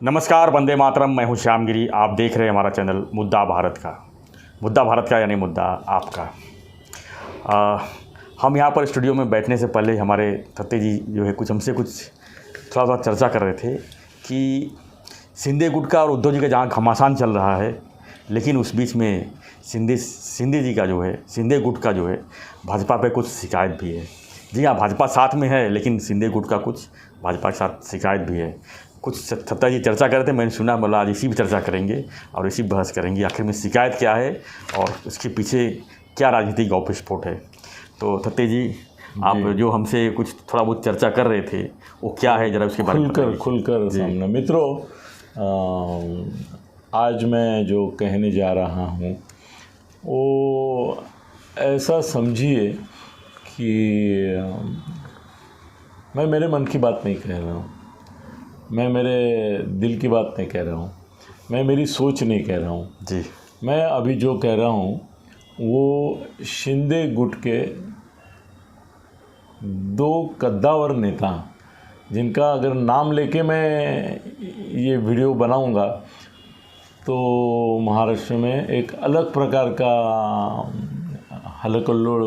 नमस्कार, वंदे मातरम। मैं हूं श्यामगिरी। आप देख रहे हैं हमारा चैनल मुद्दा भारत का। मुद्दा भारत का यानी मुद्दा आपका। हम यहाँ पर स्टूडियो में बैठने से पहले हमारे थत्ते जी जो है हमसे थोड़ा सा चर्चा कर रहे थे कि शिंदे गुट का और उद्धव जी का जहाँ घमासान चल रहा है, लेकिन उस बीच में शिंदे जी का जो है, शिंदे गुट का जो है भाजपा पे कुछ शिकायत भी है। जी हाँ, भाजपा साथ में है, लेकिन शिंदे गुट का कुछ भाजपा के साथ शिकायत भी है। कुछ थत्ता जी चर्चा कर रहे थे, मैंने सुना, बोला आज इसी भी चर्चा करेंगे और इसी बहस करेंगे आखिर में शिकायत क्या है और इसके पीछे क्या राजनीतिक गौफस्फोट है। तो थत्ते जी, आप जो हमसे कुछ थोड़ा बहुत चर्चा कर रहे थे वो क्या है, जरा उसके बारे में खुलकर सामने। मित्रों, आज मैं जो कहने जा रहा हूँ वो ऐसा समझिए कि मैं मेरे मन की बात नहीं कह रहा हूँ, मैं मेरे दिल की बात नहीं कह रहा हूँ, मैं मेरी सोच नहीं कह रहा हूँ जी। मैं अभी जो कह रहा हूँ वो शिंदे गुट के दो कद्दावर नेता, जिनका अगर नाम लेके मैं ये वीडियो बनाऊंगा तो महाराष्ट्र में एक अलग प्रकार का हलकल्लोल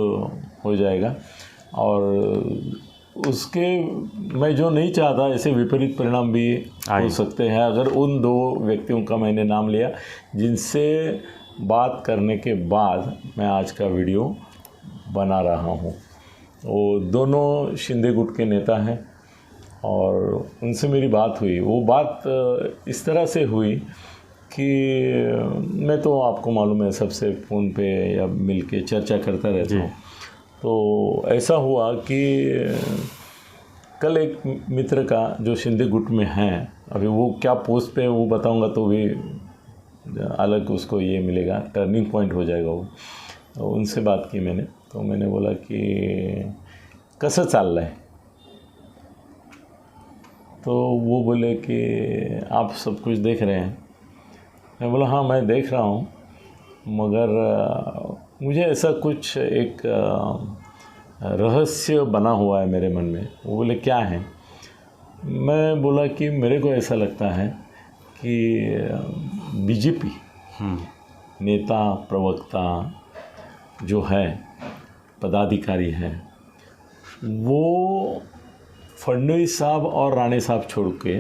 हो जाएगा और उसके मैं जो नहीं चाहता ऐसे विपरीत परिणाम भी हो सकते हैं अगर उन दो व्यक्तियों का मैंने नाम लिया जिनसे बात करने के बाद मैं आज का वीडियो बना रहा हूँ। वो दोनों शिंदे गुट के नेता हैं और उनसे मेरी बात हुई। वो बात इस तरह से हुई कि मैं तो आपको मालूम है सबसे फ़ोन पे या मिल के चर्चा करता रहता हूँ। तो ऐसा हुआ कि कल एक मित्र का जो शिंदे गुट में हैं, अभी वो क्या पोस्ट पे वो बताऊंगा तो भी अलग उसको ये मिलेगा, टर्निंग पॉइंट हो जाएगा वो। तो उनसे बात की मैंने, तो मैंने बोला कि कसं चाललं है। तो वो बोले कि आप सब कुछ देख रहे हैं। मैं बोला हाँ मैं देख रहा हूँ, मगर मुझे ऐसा कुछ एक रहस्य बना हुआ है मेरे मन में। वो बोले क्या है? मैं बोला कि मेरे को ऐसा लगता है कि बीजेपी नेता प्रवक्ता जो है, पदाधिकारी हैं, वो फडणवीस साहब और राणे साहब छोड़ के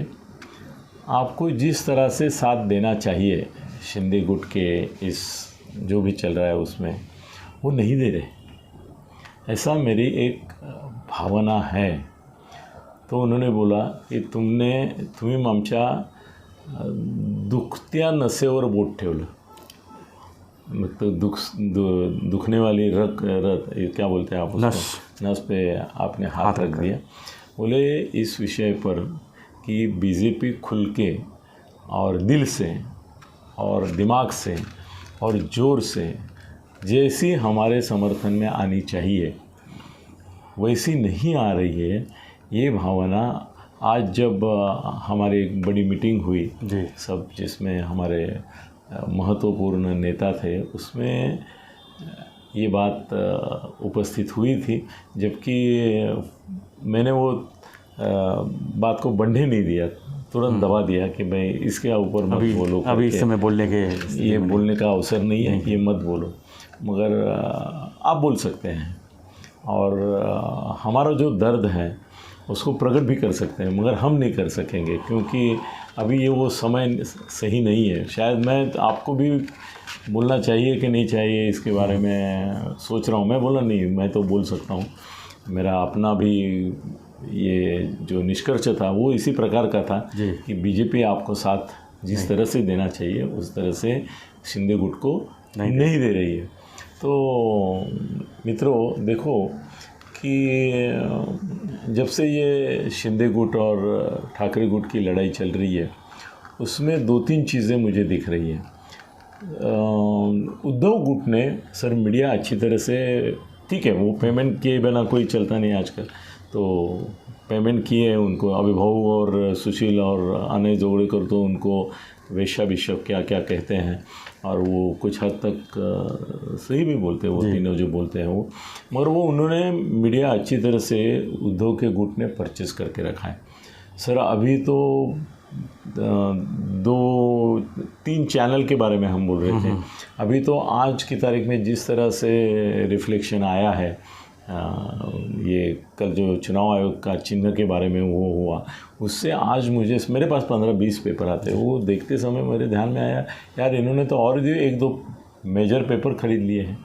आपको जिस तरह से साथ देना चाहिए शिंदे गुट के इस जो भी चल रहा है उसमें, वो नहीं दे रहे, ऐसा मेरी एक भावना है। तो उन्होंने बोला की तुम्ही आमच्या दुखत्या नसेवर बोट ठेवलं, मतलब दुखने वाली क्या बोलते हैं आप उसको, नस पे आपने हाथ रख दिया। बोले इस विषय पर कि बीजेपी खुल के और दिल से और दिमाग से और ज़ोर से जैसी हमारे समर्थन में आनी चाहिए वैसी नहीं आ रही है। ये भावना आज जब हमारी एक बड़ी मीटिंग हुई सब, जिसमें हमारे महत्वपूर्ण नेता थे, उसमें ये बात उपस्थित हुई थी, जबकि मैंने वो बात को बढ़ने नहीं दिया, तुरंत दबा दिया कि भाई इसके ऊपर मत बोलो, अभी इस समय बोलने का अवसर नहीं है, ये मत बोलो, मगर आप बोल सकते हैं और हमारा जो दर्द है उसको प्रकट भी कर सकते हैं, मगर हम नहीं कर सकेंगे क्योंकि अभी ये वो समय सही नहीं है। शायद मैं आपको भी बोलना चाहिए कि नहीं चाहिए इसके बारे में सोच रहा हूँ। मैं बोला नहीं, मैं तो बोल सकता हूँ। मेरा अपना भी ये जो निष्कर्ष था वो इसी प्रकार का था कि बीजेपी आपको साथ जिस तरह से देना चाहिए उस तरह से शिंदे गुट को नहीं दे रही है। तो मित्रों देखो कि जब से ये शिंदे गुट और ठाकरे गुट की लड़ाई चल रही है उसमें दो तीन चीज़ें मुझे दिख रही है। उद्धव गुट ने सर मीडिया अच्छी तरह से, ठीक है, वो पेमेंट किए बिना कोई चलता नहीं आजकल, तो पेमेंट किए उनको अभिभाव और सुशील और अनय जोगड़ेकर तो उनको वेश्या बिशप क्या क्या कहते हैं और वो कुछ हद तक सही भी बोलते हैं, वो तीनों जो बोलते हैं वो, मगर वो उन्होंने मीडिया अच्छी तरह से उद्धव के गुट ने परचेस करके रखा है। सर अभी तो 2-3 चैनल के बारे में हम बोल रहे थे। अभी तो आज की तारीख में जिस तरह से रिफ्लेक्शन आया है, ये कल जो चुनाव आयोग का चिन्ह के बारे में वो हुआ, उससे आज मेरे पास 15-20 पेपर आते हैं। वो देखते समय मेरे ध्यान में आया, यार इन्होंने तो और भी 1-2 मेजर पेपर खरीद लिए हैं।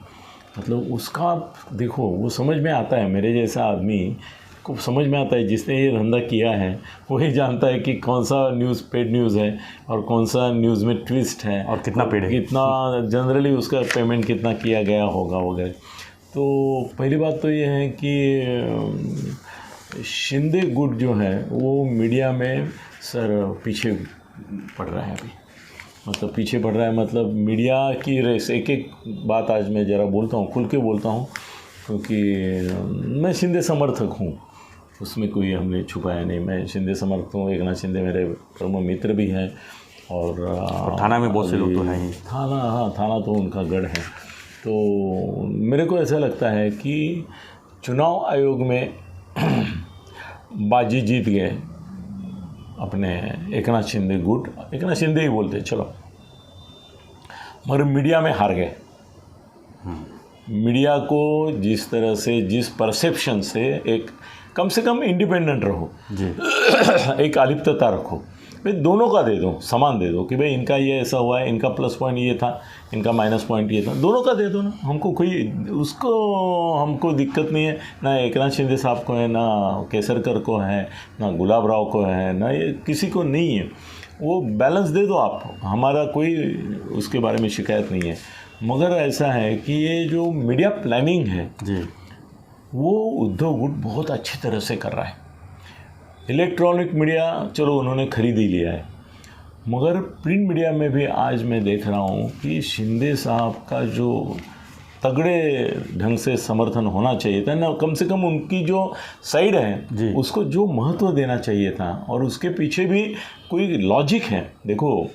मतलब उसका देखो, वो समझ में आता है, मेरे जैसा आदमी को समझ में आता है, जिसने ये धंधा किया है वही जानता है कि कौन सा न्यूज़ पेड न्यूज़ है और कौन सा न्यूज़ में ट्विस्ट है और कितना पेड है, कितना जनरली उसका पेमेंट कितना किया गया होगा वगैरह। तो पहली बात तो ये है कि शिंदे गुट जो है वो मीडिया में सर पीछे पड़ रहा है अभी। मतलब पीछे पड़ रहा है, मतलब मीडिया की रेस। एक बात आज मैं ज़रा बोलता हूँ, खुल के बोलता हूँ, क्योंकि मैं शिंदे समर्थक हूँ, उसमें कोई हमने छुपाया नहीं। मैं शिंदे समर्थक हूँ। एकनाथ शिंदे मेरे प्रमुख मित्र भी हैं और थाना में बहुत से लोग तो हैं ही। थाना तो उनका गढ़ है। तो मेरे को ऐसा लगता है कि चुनाव आयोग में बाजी जीत गए अपने एकनाथ शिंदे गुट, एकनाथ शिंदे ही बोलते चलो, मगर मीडिया में हार गए। मीडिया को जिस तरह से, जिस परसेप्शन से, एक कम से कम इंडिपेंडेंट रहो जी, एक अलिप्तता रखो, भाई दोनों का दे दो, समान दे दो कि भाई इनका ये ऐसा हुआ है, इनका प्लस पॉइंट ये था, इनका माइनस पॉइंट ये था, दोनों का दे दो ना। हमको दिक्कत नहीं है, ना एकनाथ शिंदे साहब को है, ना केसरकर को है, ना गुलाब राव को है, ना ये किसी को नहीं है। वो बैलेंस दे दो आप, हमारा कोई उसके बारे में शिकायत नहीं है। मगर ऐसा है कि ये जो मीडिया प्लानिंग है जी, वो उद्धव गुट बहुत अच्छी तरह से कर रहा है। इलेक्ट्रॉनिक मीडिया चलो उन्होंने खरीद ही लिया है, मगर प्रिंट मीडिया में भी आज मैं देख रहा हूँ कि शिंदे साहब का जो तगड़े ढंग से समर्थन होना चाहिए था ना, कम से कम उनकी जो साइड है उसको जो महत्व देना चाहिए था, और उसके पीछे भी कोई लॉजिक है। देखो,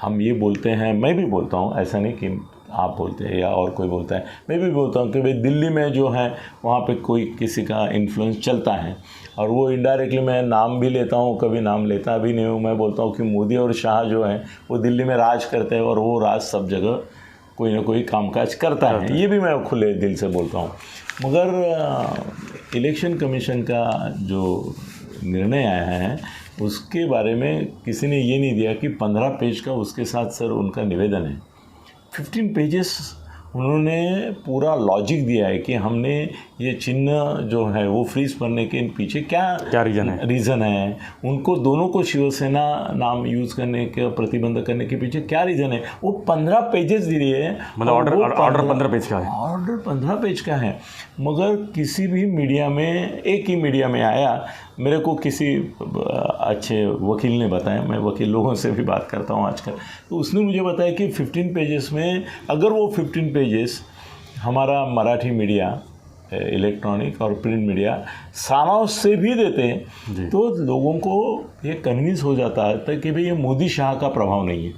हम ये बोलते हैं, मैं भी बोलता हूँ, ऐसा नहीं कि आप बोलते हैं या और कोई बोलता है, मैं भी बोलता हूँ कि भाई दिल्ली में जो है वहाँ पे कोई किसी का इन्फ्लुएंस चलता है, और वो इनडायरेक्टली मैं नाम भी लेता हूँ, कभी नाम लेता भी नहीं हूँ। मैं बोलता हूँ कि मोदी और शाह जो है वो दिल्ली में राज करते हैं, और वो राज सब जगह कोई ना कोई कामकाज करता है, ये भी मैं खुले दिल से बोलता हूँ। मगर इलेक्शन कमीशन का जो निर्णय आया है उसके बारे में किसी ने ये नहीं दिया कि 15 पेज का उसके साथ सर उनका निवेदन है। 15 पेजेस उन्होंने पूरा लॉजिक दिया है कि हमने ये चिन्ह जो है वो फ्रीज करने के पीछे क्या रीज़न है, उनको दोनों को शिवसेना नाम यूज़ करने के प्रतिबंध करने के पीछे क्या रीज़न है। वो 15 पेजेस दिए हैं, मतलब ऑर्डर 15 पेज का है, ऑर्डर 15 पेज का है। मगर किसी भी मीडिया में, एक ही मीडिया में आया, मेरे को किसी अच्छे वकील ने बताया, मैं वकील लोगों से भी बात करता हूँ आजकल, तो उसने मुझे बताया कि 15 पेजेस में अगर वो 15 पेजेस हमारा मराठी मीडिया, इलेक्ट्रॉनिक और प्रिंट मीडिया सारांश से भी देते हैं तो लोगों को ये कन्विंस हो जाता है कि भाई ये मोदी शाह का प्रभाव नहीं है,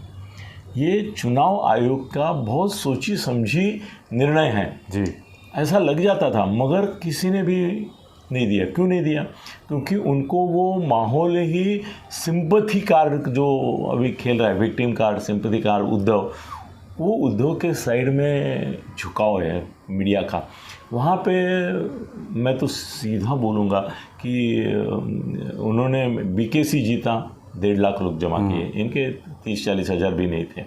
ये चुनाव आयोग का बहुत सोची समझी निर्णय है जी, ऐसा लग जाता था। मगर किसी ने भी नहीं दिया। क्यों नहीं दिया? क्योंकि उनको वो माहौल ही सिंपैथी कार्ड जो अभी खेल रहा है, विक्टिम कार्ड, सिंपैथी कार्ड, वो उद्धव के साइड में झुकाव है मीडिया का। वहाँ पे मैं तो सीधा बोलूँगा कि उन्होंने बीकेसी जीता, 1.5 लाख लोग जमा किए, इनके 30-40 हज़ार भी नहीं थे,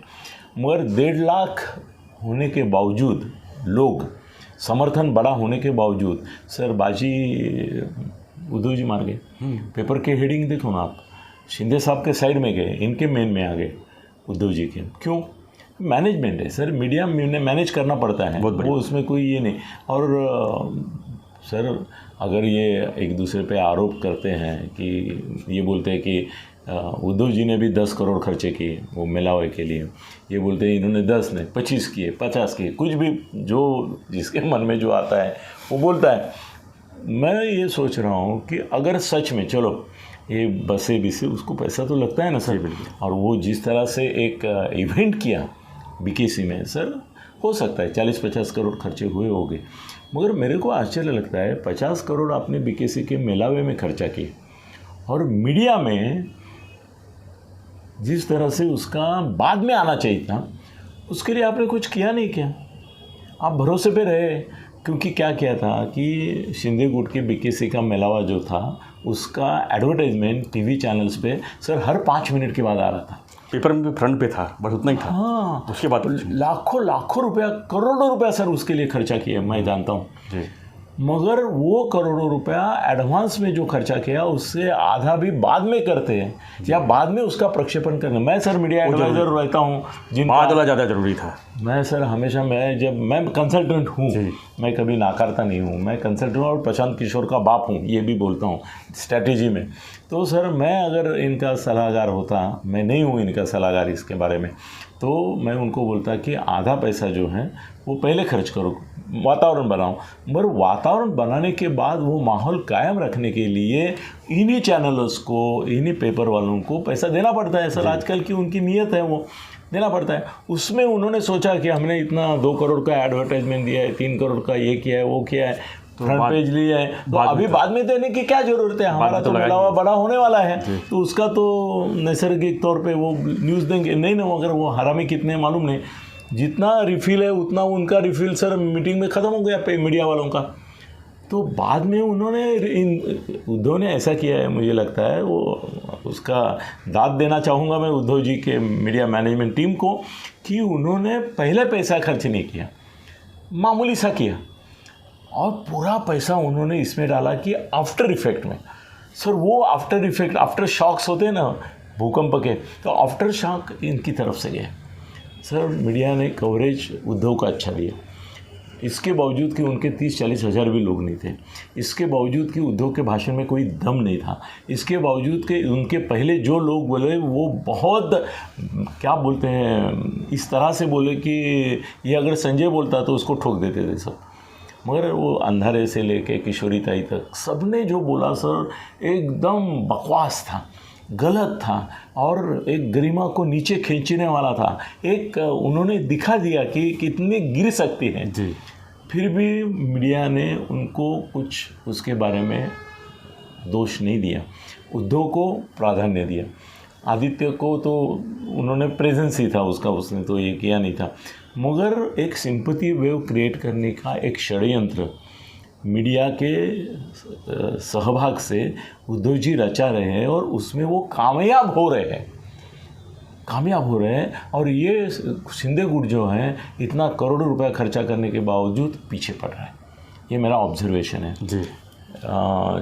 मगर 1.5 लाख होने के बावजूद, लोग समर्थन बड़ा होने के बावजूद सर बाजी उद्धव जी मार गए। पेपर के हेडिंग देखो ना आप, शिंदे साहब के साइड में गए, इनके मेन में आ गए उद्धव जी के। क्यों? मैनेजमेंट है सर, मीडिया में मैनेज करना पड़ता है, वो उसमें कोई ये नहीं। और सर अगर ये एक दूसरे पे आरोप करते हैं कि ये बोलते हैं कि उद्धव जी ने भी 10 करोड़ खर्चे किए वो मेलावे के लिए, ये बोलते हैं इन्होंने 10 नहीं 25 किए, 50 किए, कुछ भी जो जिसके मन में जो आता है वो बोलता है। मैं ये सोच रहा हूँ कि अगर सच में, चलो ये बसे बिसे उसको पैसा तो लगता है ना सर, और वो जिस तरह से एक इवेंट किया बीकेसी में, सर हो सकता है 40-50 करोड़ खर्चे हुए होंगे, मगर मेरे को आश्चर्य लगता है 50 करोड़ आपने बीकेसी के मेलावे में खर्चा किए और मीडिया में जिस तरह से उसका बाद में आना चाहिए था, उसके लिए आपने कुछ किया नहीं क्या? आप भरोसे पे रहे। क्योंकि क्या किया था कि शिंदे गुट की बीकेसी का मेलावा जो था, उसका एडवर्टाइजमेंट टीवी चैनल्स पे सर हर 5 मिनट के बाद आ रहा था। पेपर में फ्रंट पे था, बस उतना ही था। हाँ, उसके बाद लाखों रुपया, करोड़ों रुपया सर उसके लिए खर्चा किया, मैं जानता हूँ जी। मगर वो करोड़ों रुपया एडवांस में जो खर्चा किया उससे आधा भी बाद में करते हैं या बाद में उसका प्रक्षेपण करना। मैं सर मीडिया एडवाइजर रहता हूँ, बाद वाला ज़्यादा जरूरी था। मैं सर हमेशा, मैं कंसल्टेंट हूँ, मैं कभी नाकारता नहीं हूँ, मैं कंसल्टेंट और प्रशांत किशोर का बाप हूँ, ये भी बोलता हूँ स्ट्रैटेजी में। तो सर मैं अगर इनका सलाहकार होता, मैं नहीं हूँ इनका सलाहकार इसके बारे में, तो मैं उनको बोलता कि आधा पैसा जो है वो पहले खर्च करो, वातावरण बनाओ। मगर वातावरण बनाने के बाद वो माहौल कायम रखने के लिए इन्हीं चैनल्स को, इन्हीं पेपर वालों को पैसा देना पड़ता है सर। आजकल की उनकी नीयत है, वो देना पड़ता है। उसमें उन्होंने सोचा कि हमने इतना 2 करोड़ का एडवर्टाइजमेंट दिया है, 3 करोड़ का ये किया है, वो किया है, फ्रंट पेज लिया है, तो अभी बाद में देने की क्या जरूरत है? हमारा तो मेलावा बड़ा होने वाला है, तो उसका तो नैसर्गिक तौर पे वो न्यूज़ देंगे। नहीं ना, अगर वो हरामी कितने मालूम नहीं, जितना रिफिल है उतना उनका रिफिल सर मीटिंग में ख़त्म हो गया मीडिया वालों का। तो बाद में उद्धव ने ऐसा किया है, मुझे लगता है वो उसका दाद देना चाहूँगा मैं उद्धव जी के मीडिया मैनेजमेंट टीम को, कि उन्होंने पहले पैसा खर्च नहीं किया, मामूली सा किया, और पूरा पैसा उन्होंने इसमें डाला कि आफ्टर इफेक्ट में। सर वो आफ्टर इफेक्ट, आफ्टर शॉक्स होते हैं ना भूकंप के, तो आफ्टर शॉक इनकी तरफ से गया। सर मीडिया ने कवरेज उद्धव का अच्छा दिया, इसके बावजूद कि उनके 30-40 हज़ार भी लोग नहीं थे, इसके बावजूद कि उद्धव के भाषण में कोई दम नहीं था, इसके बावजूद कि उनके पहले जो लोग बोले वो बहुत, क्या बोलते हैं, इस तरह से बोले कि ये अगर संजय बोलता तो उसको ठोक देते थे सब। मगर वो अंधारे से लेके किशोरी ताई तक सबने जो बोला सर एकदम बकवास था, गलत था, और एक गरिमा को नीचे खींचने वाला था। एक उन्होंने दिखा दिया कि कितनी गिर सकती है जी। फिर भी मीडिया ने उनको कुछ उसके बारे में दोष नहीं दिया, उद्धव को प्राधान्य दिया। आदित्य को तो उन्होंने प्रेजेंस ही था उसका, उसने तो ये किया नहीं था। मगर एक सिंपैथी वेव क्रिएट करने का एक षड्यंत्र मीडिया के सहभाग से उद्धव जी रचा रहे हैं, और उसमें वो कामयाब हो रहे हैं। और ये शिंदे गुट जो है इतना करोड़ों रुपया खर्चा करने के बावजूद पीछे पड़ रहा है, ये मेरा ऑब्जर्वेशन है जी।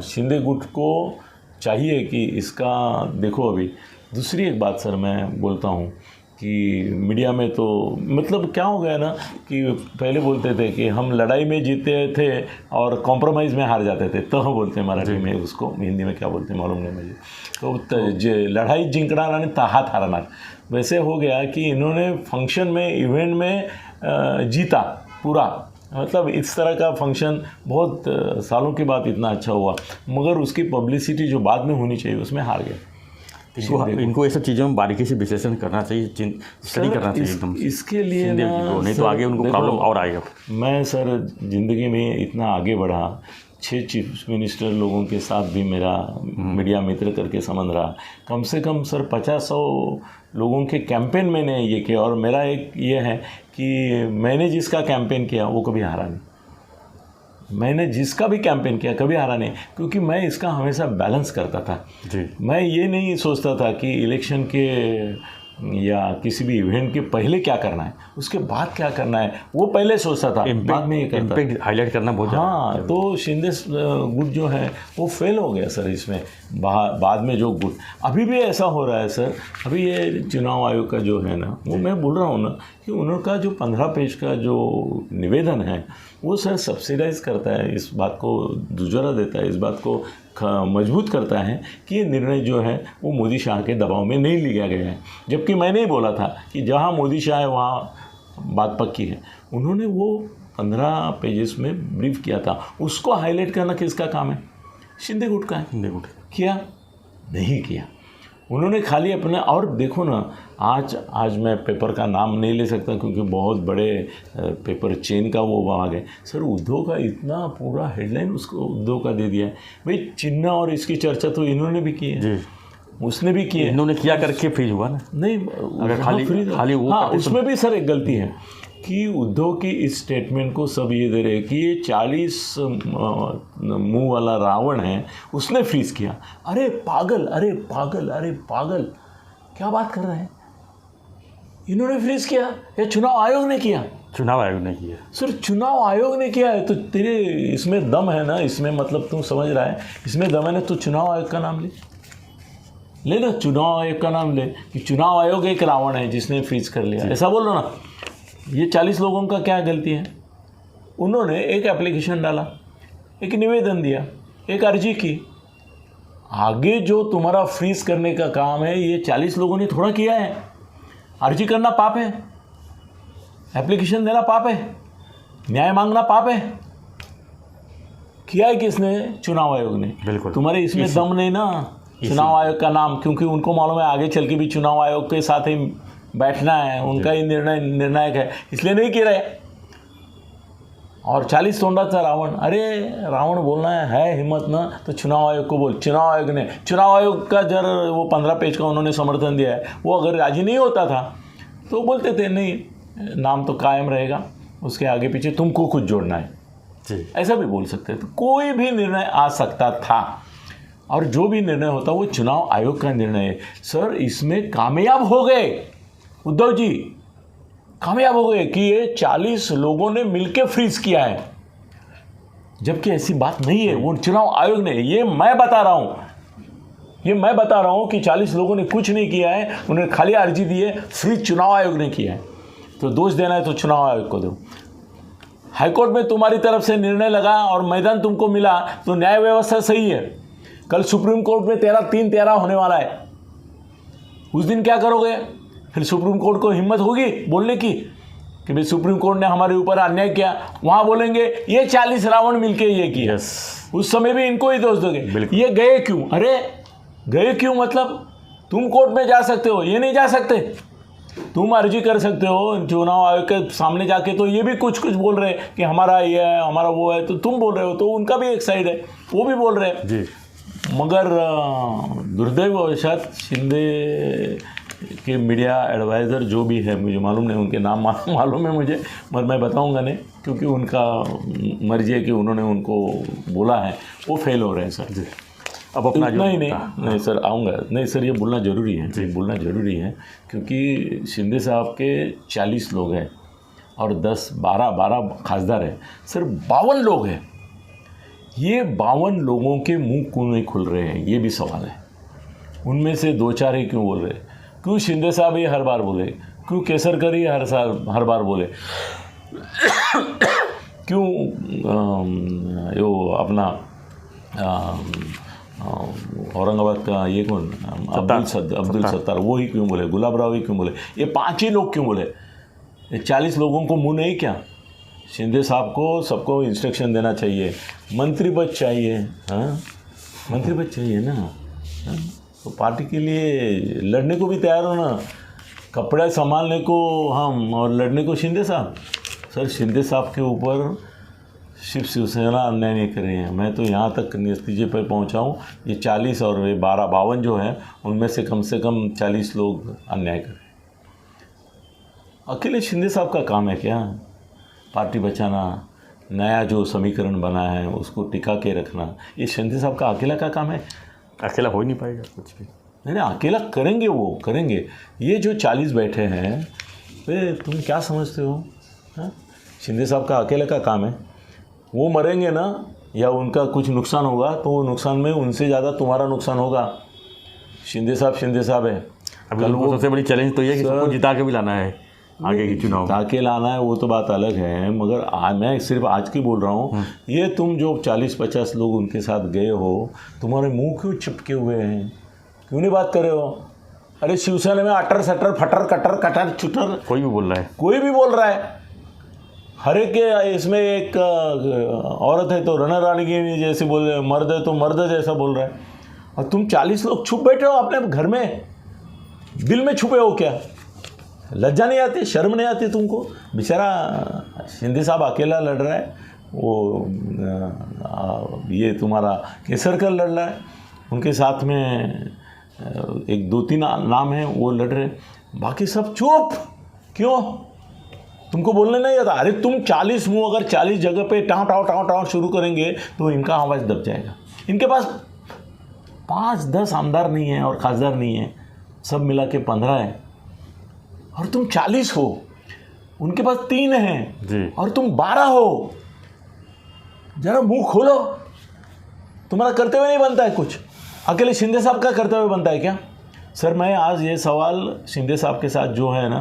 शिंदे गुट को चाहिए कि इसका देखो। अभी दूसरी एक बात सर मैं बोलता हूँ कि मीडिया में तो मतलब क्या हो गया ना कि पहले बोलते थे कि हम लड़ाई में जीते थे और कॉम्प्रोमाइज़ में हार जाते थे, तो बोलते हैं मराठी में उसको, हिंदी में क्या बोलते हैं मालूम नहीं मुझे। तो लड़ाई जिंकणार आणि हाथ हारणार, वैसे हो गया कि इन्होंने फंक्शन में, इवेंट में जीता पूरा, मतलब इस तरह का फंक्शन बहुत सालों के बाद इतना अच्छा हुआ, मगर उसकी पब्लिसिटी जो बाद में होनी चाहिए उसमें हार गया। इनको ये सब चीज़ों में बारीकी से विश्लेषण करना चाहिए, स्टडी करना चाहिए एकदम। इसके लिए नहीं तो आगे उनको प्रॉब्लम और आएगा। मैं सर ज़िंदगी में इतना आगे बढ़ा, 6 चीफ मिनिस्टर लोगों के साथ भी मेरा मीडिया मित्र करके संबंध रहा, कम से कम सर 50-100 लोगों के कैंपेन मैंने ये किया, और मेरा एक ये है कि मैंने जिसका कैंपेन किया वो कभी हारा नहीं, मैंने जिसका भी कैंपेन किया कभी हारा नहीं, क्योंकि मैं इसका हमेशा बैलेंस करता था जी। मैं ये नहीं सोचता था कि इलेक्शन के या किसी भी इवेंट के पहले क्या करना है, उसके बाद क्या करना है, वो पहले सोचता था, बाद में ये करता था। हाईलाइट करना बहुत हाँ, तो शिंदे गुट जो है वो फेल हो गया सर इसमें। बाद में जो गुट अभी भी ऐसा हो रहा है सर, अभी ये चुनाव आयोग का जो है ना, वो मैं बोल रहा हूँ ना कि उनका जो 15 पेज का जो निवेदन है वो सर सब्सिडाइज करता है, इस बात को दुजोरा देता है, इस बात को मजबूत करता है कि ये निर्णय जो है वो मोदी शाह के दबाव में नहीं लिया गया है। जबकि मैंने ही बोला था कि जहाँ मोदी शाह है वहाँ बात पक्की है। उन्होंने वो 15 पेजेस में ब्रीफ किया था, उसको हाईलाइट करना किसका काम है? शिंदे गुट का है। शिंदे गुट किया नहीं किया उन्होंने, खाली अपने। और देखो ना, आज मैं पेपर का नाम नहीं ले सकता क्योंकि बहुत बड़े पेपर चेन का वो भाग है सर। उद्धव का इतना पूरा हेडलाइन उसको उद्धव का दे दिया है भाई। चिन्ह और इसकी चर्चा तो इन्होंने भी की है। उसने भी किए। इन्होंने किया करके फ्रीज हुआ ना। नहीं, अगर खाली वो हाँ, उसमें भी सर एक गलती है कि उद्धव की इस स्टेटमेंट को सब ये दे रहे हैं कि ये 40 मुंह वाला रावण है, उसने फ्रीज किया। अरे पागल, अरे पागल, अरे पागल, क्या बात कर रहे हैं? इन्होंने फ्रीज किया या चुनाव आयोग ने किया? चुनाव आयोग ने किया सर, चुनाव आयोग ने किया है तो तेरे इसमें दम है ना, इसमें मतलब तुम समझ रहा है, इसमें दम है ना, तो चुनाव आयोग का नाम ले ना, चुनाव आयोग का नाम ले कि चुनाव आयोग एक रावण है जिसने फ्रीज कर लिया, ऐसा बोलो ना। ये 40 लोगों का क्या गलती है? उन्होंने एक एप्लीकेशन डाला, एक निवेदन दिया, एक अर्जी की। आगे जो तुम्हारा फ्रीज करने का काम है ये 40 लोगों ने थोड़ा किया है। अर्जी करना पाप है, एप्लीकेशन देना पाप है, न्याय मांगना पाप है। किया है किसने? चुनाव आयोग ने। बिल्कुल। तुम्हारे इसमें दम नहीं ना चुनाव आयोग का नाम, क्योंकि उनको मालूम है आगे चल के भी चुनाव आयोग के साथ ही बैठना है, उनका ही निर्णय निर्णायक है, इसलिए नहीं किया रहे। और 40 तोंडाचा रावण, अरे रावण बोलना है हिम्मत ना तो चुनाव आयोग को बोल। चुनाव आयोग ने, चुनाव आयोग का जर वो 15 पेज का उन्होंने समर्थन दिया है, वो अगर राजी नहीं होता था तो बोलते थे नहीं, नाम तो कायम रहेगा, उसके आगे पीछे तुमको कुछ जोड़ना है जी, ऐसा भी बोल सकते थे। तो कोई भी निर्णय आ सकता था, और जो भी निर्णय होता वो चुनाव आयोग का निर्णय है। सर, इसमें कामयाब हो गए उद्धव जी, कामयाब हो गए कि ये 40 लोगों ने मिलकर फ्रीज किया है, जबकि ऐसी बात नहीं है। वो चुनाव आयोग ने, ये मैं बता रहा हूं कि 40 लोगों ने कुछ नहीं किया है, उन्होंने खाली अर्जी दी है, फ्रीज चुनाव आयोग ने किया है। तो दोष देना है तो चुनाव आयोग को दो। हाईकोर्ट में तुम्हारी तरफ से निर्णय लगा और मैदान तुमको मिला तो न्याय व्यवस्था सही है। कल सुप्रीम कोर्ट में 13 होने वाला है, उस दिन क्या करोगे? फिर सुप्रीम कोर्ट को हिम्मत होगी बोलने की कि भाई सुप्रीम कोर्ट ने हमारे ऊपर अन्याय किया? वहां बोलेंगे ये 40 रावण मिलके ये किया। उस समय भी इनको ही दोष दोगे। ये गए क्यों? अरे गए क्यों मतलब तुम कोर्ट में जा सकते हो, ये नहीं जा सकते। तुम अर्जी कर सकते हो चुनाव आयोग के सामने जाके, तो ये भी कुछ बोल रहे हैं कि हमारा ये है, हमारा वो है, तो तुम बोल रहे हो, तो उनका भी एक साइड है, वो भी बोल रहे हैं जी। मगर दुर्दैववशात शिंदे के मीडिया एडवाइज़र जो भी है, मुझे मालूम नहीं, उनके नाम मालूम है मुझे, मगर मैं बताऊंगा नहीं, क्योंकि उनका मर्जी है कि उन्होंने उनको बोला है, वो फेल हो रहे हैं सर जी। अब अपना नहीं सर आऊँगा, नहीं सर ये बोलना ज़रूरी है, ये बोलना ज़रूरी है, क्योंकि शिंदे साहब के 40 लोग हैं और 10-12 खासदार हैं सर, 52 लोग हैं। ये 52 लोगों के मुंह क्यों नहीं खुल रहे हैं, ये भी सवाल है। उनमें से 2-4 ही क्यों बोल रहे? क्यों शिंदे साहब ही हर बार बोले? क्यों केसरकर ही हर बार बोले? क्यों यो अपना औरंगाबाद का ये कौन, अब्दुल सत्तार, वो ही क्यों बोले? गुलाब राव ही क्यों बोले? ये 5 ही लोग क्यों बोले? ये 40 लोगों को मुंह नहीं क्या? शिंदे साहब को सबको इंस्ट्रक्शन देना चाहिए, मंत्री पद चाहिए, हाँ मंत्री पद चाहिए ना, हाँ? तो पार्टी के लिए लड़ने को भी तैयार हो ना, कपड़े संभालने को हम और लड़ने को शिंदे साहब। सर शिंदे साहब के ऊपर सिर्फ शिवसेना अन्याय नहीं कर रही है, मैं तो यहाँ तक नतीजे पर पहुँचा हूँ, ये 40 और 52 जो है उनमें से कम 40 लोग अन्याय कर रहे हैं। अकेले शिंदे साहब का काम है क्या पार्टी बचाना? नया जो समीकरण बना है उसको टिका के रखना, ये शिंदे साहब का अकेला का काम है? अकेला हो ही नहीं पाएगा कुछ भी। नहीं अकेला करेंगे, वो करेंगे। ये जो 40 बैठे हैं वे तुम क्या समझते हो? हाँ, शिंदे साहब का अकेले का काम है। वो मरेंगे ना या उनका कुछ नुकसान होगा तो वो नुकसान में उनसे ज़्यादा तुम्हारा नुकसान होगा। शिंदे साहब है। अभी वो सबसे बड़ी चैलेंज तो ये है कि सबको जिता के भी लाना है आगे की चुनाव, जिता के लाना है, वो तो बात अलग है, मगर मैं सिर्फ आज की बोल रहा हूँ। ये तुम जो 40-50 लोग उनके साथ गए हो, तुम्हारे मुंह क्यों चिपके हुए हैं? क्यों नहीं बात कर रहे हो? अरे शिवसेना में अटर सटर फटर कटर कटर चुटर कोई भी बोल रहा है, कोई भी बोल रहा है। हर एक के इसमें एक औरत है तो रणा रानी की जैसे बोल रहे, मर्द है तो मर्द जैसा बोल रहा है, और तुम 40 लोग छुप बैठे हो अपने घर में, दिल में छुपे हो क्या? लज्जा नहीं आती, शर्म नहीं आती तुमको? बेचारा शिंदे साहब अकेला लड़ रहा है, वो ये तुम्हारा केसरकर लड़ रहा है, उनके साथ में एक 2-3 नाम हैं वो लड़ रहे, बाकी सब चुप। क्यों? तुमको बोलने नहीं आता? अरे तुम 40 मुंह अगर 40 जगह पे टाँव टाँव टाँव टाँव शुरू करेंगे तो इनका आवाज़ दब जाएगा। इनके पास 5-10 आमदार नहीं है और खासदार नहीं है, सब मिला के 15 है, और तुम 40 हो। उनके पास 3 हैं और तुम 12 हो। जरा मुंह खोलो। तुम्हारा करते हुए नहीं बनता है कुछ? अकेले शिंदे साहब का करते हुए बनता है क्या? सर मैं आज ये सवाल शिंदे साहब के साथ जो है ना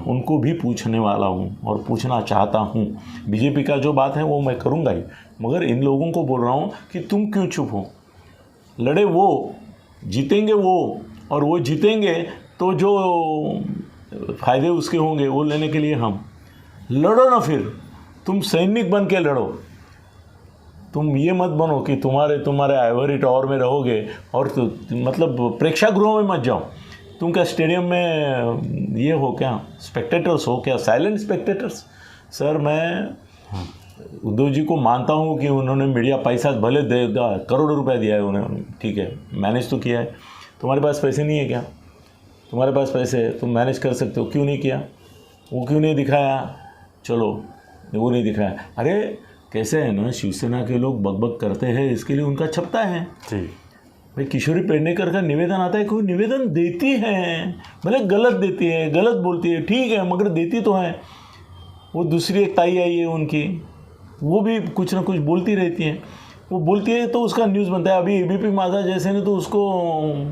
उनको भी पूछने वाला हूँ और पूछना चाहता हूँ। बीजेपी का जो बात है वो मैं करूँगा ही, मगर इन लोगों को बोल रहा हूँ कि तुम क्यों चुप हो? लड़े वो, जीतेंगे वो, और वो जीतेंगे तो जो फायदे उसके होंगे वो लेने के लिए हम। लड़ो ना, फिर तुम सैनिक बन के लड़ो। तुम ये मत बनो कि तुम्हारे आइवरी टावर में रहोगे और तो मतलब प्रेक्षागृहों में मत जाओ। तुम क्या स्टेडियम में ये हो क्या, स्पेक्टेटर्स हो क्या, साइलेंट स्पेक्टेटर्स? सर मैं उद्धव जी को मानता हूँ कि उन्होंने मीडिया पैसा भले करोड़ों रुपए दिया है उन्होंने, ठीक है, मैनेज तो किया है। तुम्हारे पास पैसे नहीं है क्या? तुम्हारे पास पैसे है, तुम मैनेज कर सकते हो, क्यों नहीं किया? वो क्यों नहीं दिखाया? चलो वो नहीं दिखाया। अरे कैसे है ना, शिवसेना के लोग बकबक करते हैं, इसके लिए उनका छपता है जी। भाई किशोरी पेडनेकर का निवेदन आता है, कोई निवेदन देती है, भले गलत देती है, गलत बोलती है, ठीक है, मगर देती तो है। वो दूसरी एक ताई आई है उनकी, वो भी कुछ ना कुछ बोलती रहती है। वो बोलती है तो उसका न्यूज़ बनता है। अभी एबीपी माझा जैसे ने तो उसको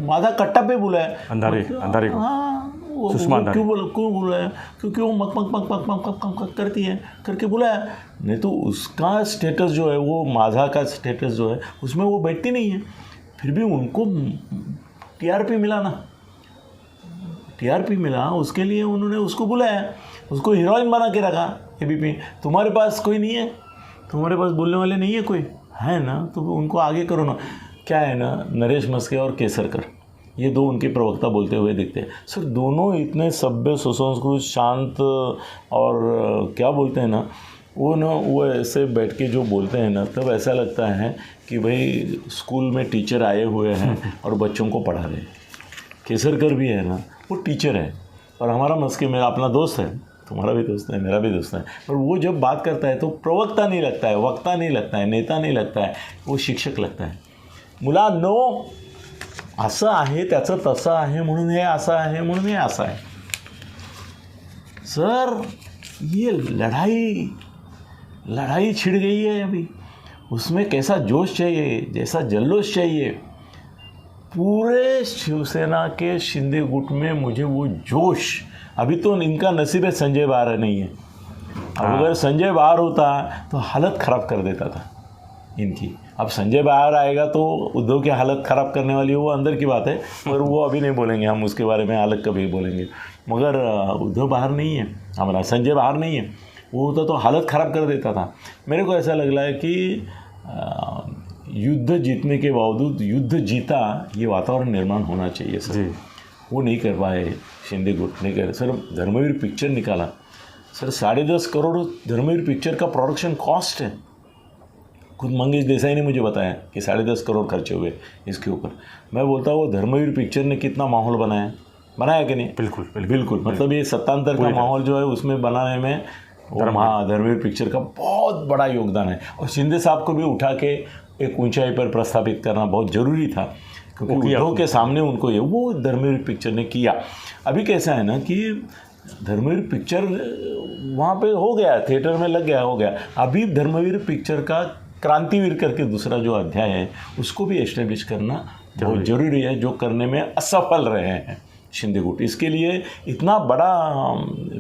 माझा कट्टा पे बोला है, अंधारे को। हाँ क्यों बोला है? क्योंकि वो मक मक मक मक मक मक मक करती है, करके बोला है। नहीं तो उसका स्टेटस जो है, वो माझा का स्टेटस जो है, उसमें वो बैठती नहीं है। फिर भी उनको टीआरपी मिला ना, टीआरपी मिला, उसके लिए उन्होंने उसको बुलाया, उसको हीरोइन बना के रखा एबीपी। तुम्हारे पास कोई नहीं है, तुम्हारे पास बोलने वाले नहीं है कोई, है ना, तो उनको आगे करो ना। क्या है ना, नरेश मस्के और केसरकर, ये दो उनके प्रवक्ता बोलते हुए दिखते हैं। सर दोनों इतने सभ्य, सुसंस्कृत, शांत, और क्या बोलते हैं ना, वो ऐसे बैठ के जो बोलते हैं ना, तब ऐसा लगता है कि भाई स्कूल में टीचर आए हुए हैं और बच्चों को पढ़ा रहे हैं। केसरकर भी है ना, वो टीचर है, और हमारा मस्के मेरा अपना दोस्त है, तुम्हारा भी दोस्त है, मेरा भी दोस्त है, पर वो जब बात करता है तो प्रवक्ता नहीं लगता है, वक्ता नहीं लगता है, नेता नहीं लगता है, वो शिक्षक लगता है। मुलांनो, असं आहे त्याचं तसं आहे म्हणून हे असं आहे म्हणून हे असं आहे। सर ये लड़ाई छिड़ गई है अभी, उसमें कैसा जोश चाहिए, जैसा जल्लोश चाहिए, पूरे शिवसेना के शिंदे गुट में मुझे वो जोश। अभी तो इनका नसीब है संजय बाहर नहीं है, अगर संजय बाहर होता तो हालत ख़राब कर देता था इनकी। अब संजय बाहर आएगा तो उद्धव की हालत ख़राब करने वाली है, वो अंदर की बात है, पर वो अभी नहीं बोलेंगे, हम उसके बारे में अलग कभी बोलेंगे। मगर उद्धव बाहर नहीं है, हमारा संजय बाहर नहीं है, वो होता तो हालत ख़राब कर देता था। मेरे को ऐसा लग रहा है कि युद्ध जीतने के बावजूद युद्ध जीता, ये वातावरण निर्माण होना चाहिए सर। वो नहीं कर पाए शिंदे गुट, नहीं कर। सर धर्मवीर पिक्चर निकाला, सर 10.5 करोड़ धर्मवीर पिक्चर का प्रोडक्शन कॉस्ट है। खुद मंगेश देसाई ने मुझे बताया कि 10.5 करोड़ खर्चे हुए इसके ऊपर। मैं बोलता हूँ धर्मवीर पिक्चर ने कितना माहौल बनाया कि नहीं? बिल्कुल। मतलब ये सत्तांतर का माहौल जो है उसमें बनाने में धर्मवीर पिक्चर का बहुत बड़ा योगदान है। और शिंदे साहब को भी उठा के एक ऊंचाई पर प्रस्थापित करना बहुत ज़रूरी था, क्योंकि उद्धव के सामने उनको ये वो धर्मवीर पिक्चर ने किया। अभी कैसा है ना कि धर्मवीर पिक्चर वहाँ पे हो गया, थिएटर में लग गया, हो गया। अभी धर्मवीर पिक्चर का क्रांतिवीर करके दूसरा जो अध्याय है उसको भी एस्टेब्लिश करना बहुत ज़रूरी है, जो करने में असफल रहे हैं शिंदे गुट। इसके लिए इतना बड़ा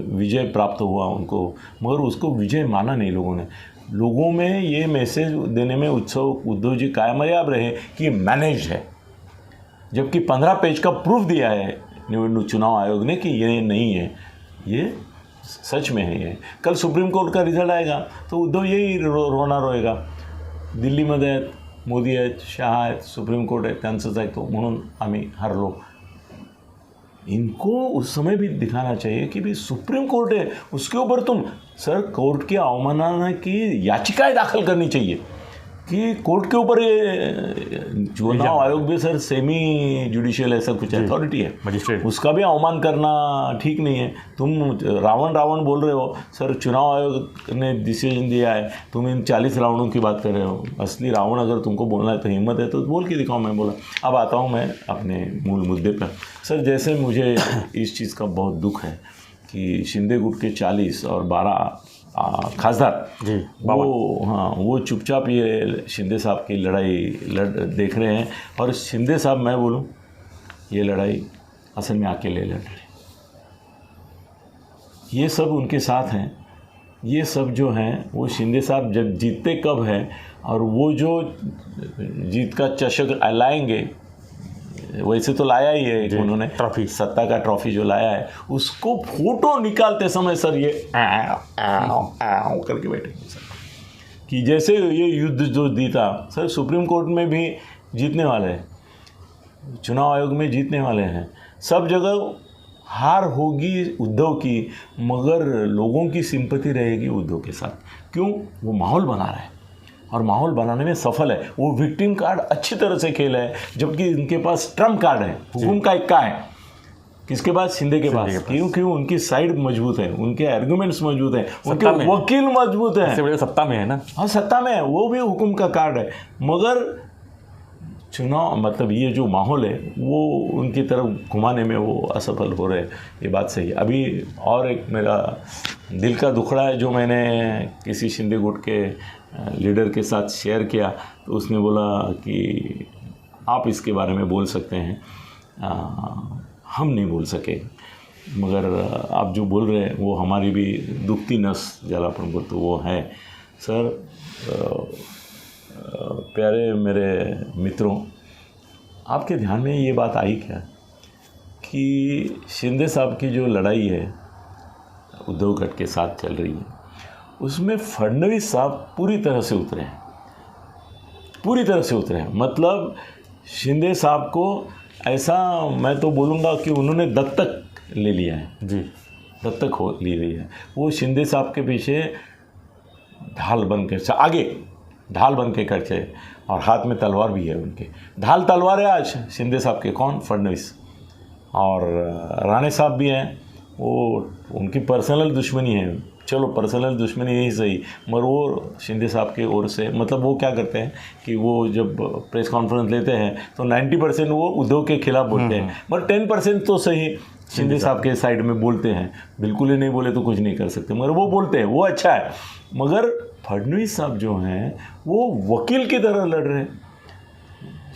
विजय प्राप्त हुआ उनको, मगर उसको विजय माना नहीं लोगों ने। लोगों में ये मैसेज देने में उद्धव जी कामयाब रहे कि मैनेज है, जबकि 15 पेज का प्रूफ दिया है निवडणूक चुनाव आयोग ने कि ये नहीं है, ये सच में है। ये कल सुप्रीम कोर्ट का रिझल्ट आएगा तो उद्धव यही रोना रोएगा, दिल्लीमध्ये आहेत, मोदी आहेत, शाह आहेत, सुप्रीम कोर्ट आहे, त्यांचंच आहे तो, म्हणून आम्ही हारलो। इनको उस समय भी दिखाना चाहिए कि भी सुप्रीम कोर्ट है, उसके ऊपर तुम सर कोर्ट की अवमानना की याचिकाएं दाखिल करनी चाहिए। कि कोर्ट के ऊपर ये चुनाव आयोग भी सर सेमी जुडिशियल ऐसा कुछ अथॉरिटी है, मजिस्ट्रेट, उसका भी अवमान करना ठीक नहीं है। तुम रावण बोल रहे हो सर, चुनाव आयोग ने डिसीजन दिया है, तुम इन 40 रावणों की बात कर रहे हो। असली रावण अगर तुमको बोलना है तो हिम्मत है तो बोल के दिखाओ। मैं बोला अब आता हूँ मैं अपने मूल मुद्दे पर। सर जैसे मुझे इस चीज़ का बहुत दुख है कि शिंदे गुट के 40 और 12 खासदार जी, वो चुपचाप ये शिंदे साहब की लड़ाई देख रहे हैं। और शिंदे साहब, मैं बोलूं, ये लड़ाई असल में अकेले लड़ रहे हैं। ये सब उनके साथ हैं। ये सब जो हैं वो शिंदे साहब जब जीतते कब है, और वो जो जीत का चषक लाएंगे, वैसे तो लाया ही है उन्होंने, ट्रॉफी, सत्ता का ट्रॉफी जो लाया है, उसको फोटो निकालते समय सर ये करके बैठेंगे सर, कि जैसे ये युद्ध जो जीता सर, सुप्रीम कोर्ट में भी जीतने वाले हैं, चुनाव आयोग में जीतने वाले हैं, सब जगह हार होगी उद्धव की, मगर लोगों की सिंपैथी रहेगी उद्धव के साथ। क्यों? वो माहौल बना रहा है और माहौल बनाने में सफल है। वो विक्टिम कार्ड अच्छी तरह से खेला है, जबकि इनके पास ट्रम्प कार्ड है, हुकुम का इक्का है। किसके पास? शिंदे के पास। क्यों? उनकी साइड मजबूत है, उनके आर्गुमेंट्स मजबूत हैं, उनके वकील मजबूत हैं। सत्ता में है ना, हाँ सत्ता में है, वो भी हुकुम का कार्ड है। मगर चुनाव मतलब ये जो माहौल है वो उनकी तरफ घुमाने में वो असफल हो रहे हैं, ये बात सही है। अभी और एक मेरा दिल का दुखड़ा है जो मैंने किसी शिंदे गुट के लीडर के साथ शेयर किया, तो उसने बोला कि आप इसके बारे में बोल सकते हैं, हम नहीं बोल सके, मगर आप जो बोल रहे हैं वो हमारी भी दुखती नस जलापन बोल तो वो है। सर प्यारे मेरे मित्रों, आपके ध्यान में ये बात आई क्या कि शिंदे साहब की जो लड़ाई है उद्धव गठ के साथ चल रही है, उसमें फडणवीस साहब पूरी तरह से उतरे हैं, पूरी तरह से उतरे हैं। मतलब शिंदे साहब को ऐसा मैं तो बोलूँगा कि उन्होंने दत्तक ले लिया है जी, दत्तक हो ले लिया है। वो शिंदे साहब के पीछे ढाल बन के आगे ढाल बन के खड़े, और हाथ में तलवार भी है उनके। ढाल तलवार है आज शिंदे साहब के। कौन? फडणवीस। और राणे साहब भी हैं, वो उनकी पर्सनल दुश्मनी है। चलो पर्सनल दुश्मनी यही सही, मगर वो शिंदे साहब के ओर से, मतलब वो क्या करते हैं कि वो जब प्रेस कॉन्फ्रेंस लेते हैं तो 90% वो उद्धव के खिलाफ बोलते हैं, मगर 10% तो सही शिंदे साहब के साइड में बोलते हैं। बिल्कुल ही नहीं बोले तो कुछ नहीं कर सकते, मगर वो बोलते हैं, वो अच्छा है। मगर फडणवीस साहब जो हैं वो वकील की तरह लड़ रहे हैं।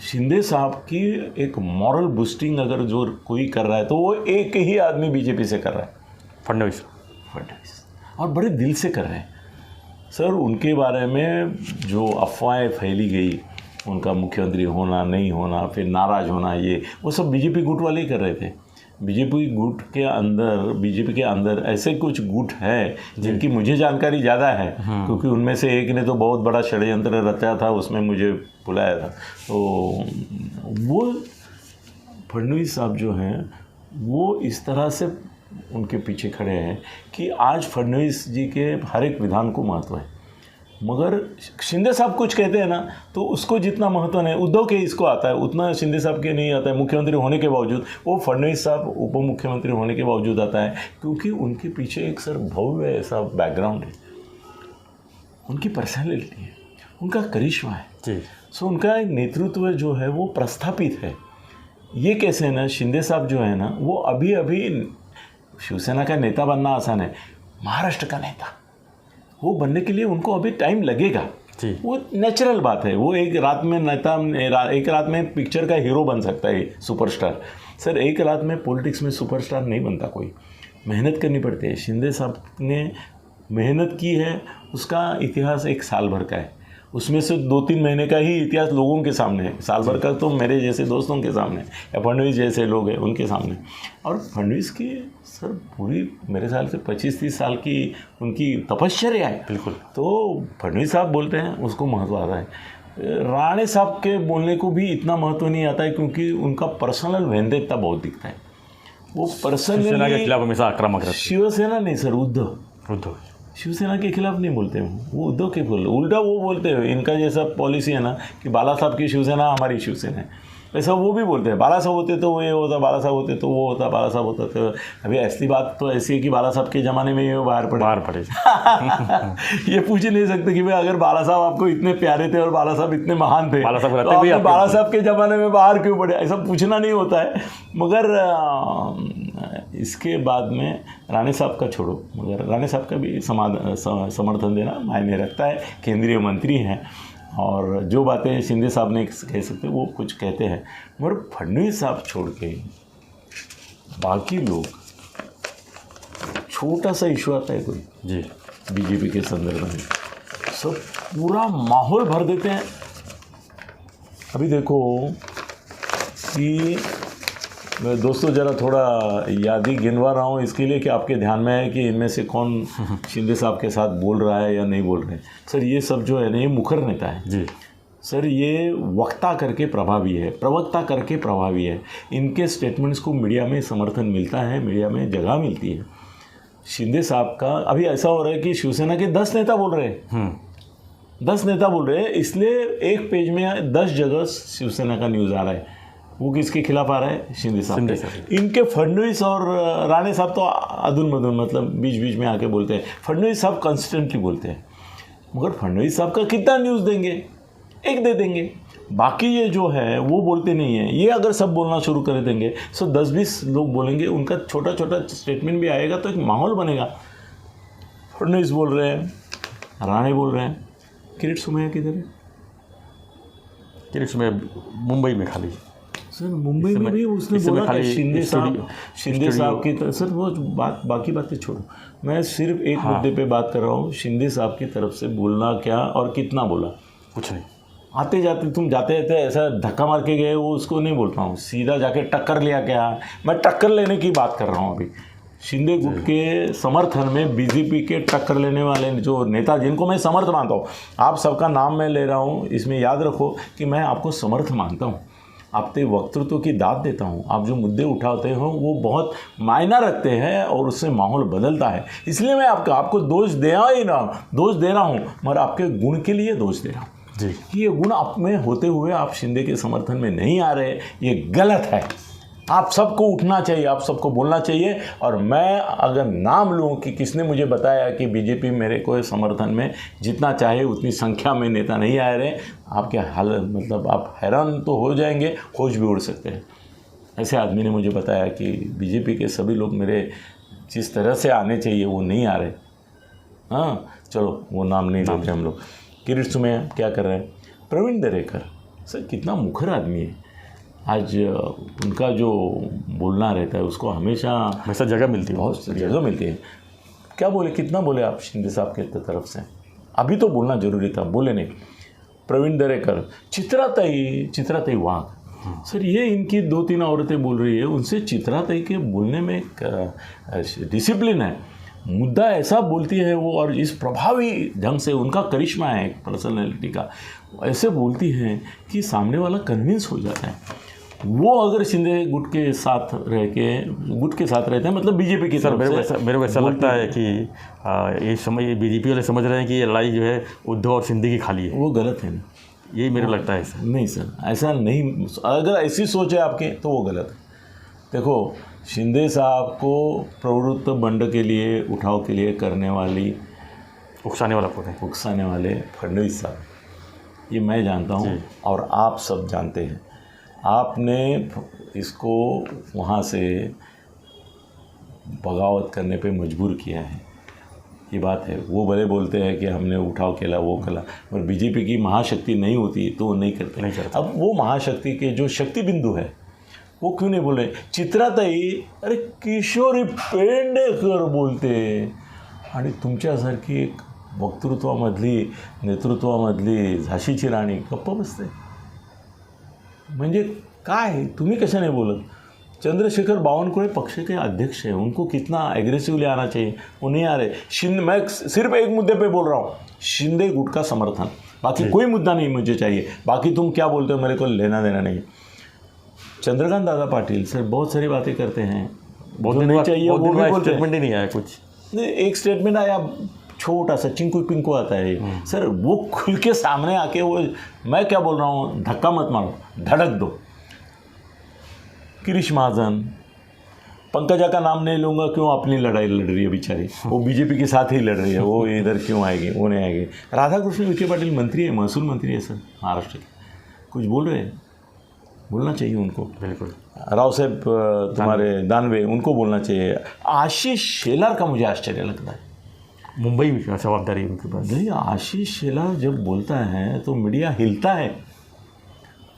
शिंदे साहब की एक मॉरल बूस्टिंग अगर जो कोई कर रहा है तो वो एक ही आदमी बीजेपी से कर रहा है, फडणवीस, और बड़े दिल से कर रहे हैं। सर उनके बारे में जो अफवाहें फैली गई, उनका मुख्यमंत्री होना नहीं होना, फिर नाराज़ होना, ये वो सब बीजेपी गुट वाले ही कर रहे थे। बीजेपी के अंदर ऐसे कुछ गुट है जिनकी मुझे जानकारी ज़्यादा है, क्योंकि उनमें से एक ने तो बहुत बड़ा षड्यंत्र रचा था, उसमें मुझे बुलाया था। तो वो फडणवीस साहब जो हैं वो इस तरह से उनके पीछे खड़े हैं कि आज फडणवीस जी के हर एक विधान को महत्व है। मगर शिंदे साहब कुछ कहते हैं ना तो उसको जितना महत्व नहीं, उद्धव के इसको आता है उतना शिंदे साहब के नहीं आता है। मुख्यमंत्री होने के बावजूद वो फडणवीस साहब उप मुख्यमंत्री होने के बावजूद आता है, क्योंकि उनके पीछे एक सर भव्य ऐसा बैकग्राउंड है, उनकी पर्सनैलिटी है, उनका करिश्मा है जी। सो उनका नेतृत्व जो है वो प्रस्थापित है। ये कैसे है ना, शिंदे साहब जो है ना वो अभी शिवसेना का नेता बनना आसान है, महाराष्ट्र का नेता वो बनने के लिए उनको अभी टाइम लगेगा जी। वो नेचुरल बात है। वो एक रात में नेता, एक रात में पिक्चर का हीरो बन सकता है, सुपरस्टार। सर एक रात में पॉलिटिक्स में सुपरस्टार नहीं बनता कोई, मेहनत करनी पड़ती है। शिंदे साहब ने मेहनत की है, उसका इतिहास 1 साल भर का है, उसमें से 2-3 महीने का ही इतिहास लोगों के सामने है, साल भर का तो मेरे जैसे दोस्तों के सामने या फडणवीस जैसे लोग हैं उनके सामने। और फडणवीस की सर पूरी मेरे ख्याल से 25-30 साल की उनकी तपश्चर्या है। बिल्कुल। तो फडणवीस साहब बोलते हैं उसको महत्व आता है। राणे साहब के बोलने को भी इतना महत्व नहीं आता है, क्योंकि उनका पर्सनल वेंदेता बहुत दिखता है। वो पर्सनली शिवसेना के खिलाफ हमेशा आक्रामक रहते। शिवसेना नहीं सर, उद्धव शिवसेना के खिलाफ नहीं बोलते हैं, वो उद्धव के बोल, उल्टा वो बोलते हैं, इनका जैसा पॉलिसी है ना कि बाला साहब की शिवसेना हमारी शिवसेना है, वैसा वो भी बोलते हैं। बाला साहब होते तो ये होता, बाला साहब होते तो वो होता, बाला साहब होता तो। अभी असली बात तो ऐसी है कि बाला साहब के ज़माने में ये बाहर पड़े ये पूछ ही नहीं सकते कि भाई अगर बाला साहब आपको इतने प्यारे थे और बाला साहब इतने महान थे, तो बाला साहब के ज़माने में बाहर क्यों पड़े, ऐसा पूछना नहीं होता है। मगर इसके बाद में राणे साहब का छोड़ो, मगर राणे साहब का भी समर्थन देना मायने रखता है, केंद्रीय मंत्री हैं और जो बातें शिंदे साहब नहीं कह सकते वो कुछ कहते हैं। मगर फडणवीस साहब छोड़ के बाकी लोग, छोटा सा इशू आता है कोई जी बीजेपी के संदर्भ में, सब पूरा माहौल भर देते हैं। अभी देखो कि मैं दोस्तों ज़रा थोड़ा यादी गिनवा रहा हूँ इसके लिए कि आपके ध्यान में है कि इनमें से कौन शिंदे साहब के साथ बोल रहा है या नहीं बोल रहे हैं। सर ये सब जो है ना, ये मुखर नेता है जी सर, ये वक्ता करके प्रभावी है, प्रवक्ता करके प्रभावी है। इनके स्टेटमेंट्स को मीडिया में समर्थन मिलता है, मीडिया में जगह मिलती है। शिंदे साहब का अभी ऐसा हो रहा है कि शिवसेना के 10 नेता बोल रहे हैं, 10 नेता बोल रहे हैं, इसलिए एक पेज में 10 जगह शिवसेना का न्यूज़ आ रहा है। वो किसके खिलाफ आ रहा है? शिंदे साहब के। इनके फडणवीस और राणे साहब तो अदुन मदुन, मतलब बीच बीच में आके बोलते हैं। फडणवीस साहब कंसिस्टेंटली बोलते हैं, मगर फडणवीस साहब का कितना न्यूज़ देंगे? एक दे देंगे, बाकी ये जो है वो बोलते नहीं है। ये अगर सब बोलना शुरू कर देंगे तो 10-20 लोग बोलेंगे, उनका छोटा छोटा स्टेटमेंट भी आएगा तो एक माहौल बनेगा। फडणवीस बोल रहे हैं, राणे बोल रहे हैं, किरीट सोमैया किधर है? किरीट सोमैया मुंबई में खाली। सर मुंबई में भी उसने बोला कि शिंदे साहब की सर वो बात, बाकी बातें छोड़ो, मैं सिर्फ एक मुद्दे पे बात कर रहा हूँ। शिंदे साहब की तरफ से बोलना क्या और कितना बोला, कुछ नहीं। आते जाते तुम जाते रहते ऐसा धक्का मार के गए, वो उसको नहीं बोलता हूँ, सीधा जाके टक्कर लिया क्या, मैं टक्कर लेने की बात कर रहा हूँ। अभी शिंदे गुट के समर्थन में बीजेपी के टक्कर लेने वाले जो नेता, जिनको मैं समर्थ मानता हूँ, आप सबका नाम मैं ले रहा हूँ, इसमें याद रखो कि मैं आपको समर्थ मानता हूँ, आपके वक्तृत्व की दाद देता हूँ। आप जो मुद्दे उठाते हो वो बहुत मायना रखते हैं और उससे माहौल बदलता है। इसलिए मैं आपको दोष दे रहा हूँ, मगर आपके गुण के लिए दोष दे रहा हूँ जी। कि ये गुण आप में होते हुए आप शिंदे के समर्थन में नहीं आ रहे, ये गलत है। आप सबको उठना चाहिए, आप सबको बोलना चाहिए। और मैं अगर नाम लूँ कि किसने मुझे बताया कि बीजेपी मेरे को समर्थन में जितना चाहे उतनी संख्या में नेता नहीं आ रहे, आपके हाल मतलब आप हैरान तो हो जाएंगे, होश भी उड़ सकते हैं। ऐसे आदमी ने मुझे बताया कि बीजेपी के सभी लोग मेरे जिस तरह से आने चाहिए वो नहीं आ रहे। हाँ चलो वो नाम नहीं लेते हम लोग। किरीट सोमैया क्या कर रहे हैं? प्रवीण दरेकर सर कितना मुखर आदमी है। आज उनका जो बोलना रहता है उसको हमेशा जगह मिलती है, बहुत जगह मिलती है। क्या बोले, कितना बोले आप शिंदे साहब के तरफ से? अभी तो बोलना जरूरी था, बोले नहीं। प्रवीण दरेकर, चित्राताई वाघ, सर ये इनकी 2-3 औरतें बोल रही है, उनसे चित्राताई के बोलने में एक डिसिप्लिन है, मुद्दा ऐसा बोलती है वो, और इस प्रभावी ढंग से उनका करिश्मा है एक पर्सनैलिटी का, ऐसे बोलती हैं कि सामने वाला कन्विंस हो जाता है। वो अगर शिंदे गुट के साथ रहते हैं, मतलब बीजेपी की तरफ से, मेरे को ऐसा लगता है कि ये समय बीजेपी वाले समझ रहे हैं कि ये लड़ाई जो है उद्धव और शिंदे की खाली है। वो गलत है ना, यही मेरे लगता है सर। नहीं सर, ऐसा नहीं, अगर ऐसी सोच है आपके तो वो गलत है। देखो शिंदे साहब को प्रवृत्त बंड के लिए, उठाव के लिए करने वाली, उकसाने वाले फडणवीस साहब, ये मैं जानता हूँ और आप सब जानते हैं। आपने इसको वहाँ से बगावत करने पे मजबूर किया है, ये बात है। वो भले बोलते हैं कि हमने उठाव किया, वो कला, और बीजेपी की महाशक्ति नहीं होती तो वो नहीं करते। अब वो महाशक्ति के जो शक्ति बिंदु है वो क्यों नहीं बोले? चित्राताई अरे किशोरी पेडणेकर बोलते आणि तुमच्यासारखी एक वक्तृत्वामधली, नेतृत्वामधली झाशीची राणी गप्प बसते, म्हणजे काय? तुम्ही कशाने बोलत? चंद्रशेखर बावनकुळे पक्ष के अध्यक्ष हैं, उनको कितना एग्रेसिवली आना चाहिए, वो नहीं आ रहे। मैं सिर्फ एक मुद्दे पे बोल रहा हूँ, शिंदे गुट का समर्थन, बाकी कोई मुद्दा नहीं मुझे चाहिए, बाकी तुम क्या बोलते हो मेरे को लेना देना नहीं। चंद्रकांत दादा पाटिल सर बहुत सारी बातें करते हैं, बहुत नहीं चाहिए, वो भी बोलते, स्टेटमेंट ही नहीं आया कुछ, एक स्टेटमेंट आया छोटा सा चिंकू पिंकू आता है सर, वो खुल के सामने आके वो, मैं क्या बोल रहा हूँ, धक्का मत मारो, धड़क दो। गिरीश महाजन, पंकजा का नाम नहीं लूँगा, क्यों अपनी लड़ाई लड़ रही है बेचारी, वो बीजेपी के साथ ही लड़ रही है, वो इधर क्यों आएगी, वो नहीं आएगी। राधाकृष्ण विखे पाटिल मंत्री है, महसूल मंत्री है सर महाराष्ट्र के, कुछ बोल रहे हैं, बोलना चाहिए उनको। बिल्कुल। राव साहब तुम्हारे दानवे, उनको बोलना चाहिए। आशीष शेलार का मुझे आश्चर्य लगता है, मुंबई में जवाबदारी उनके पास। नहीं, आशीष शेलार जब बोलता है तो मीडिया हिलता है।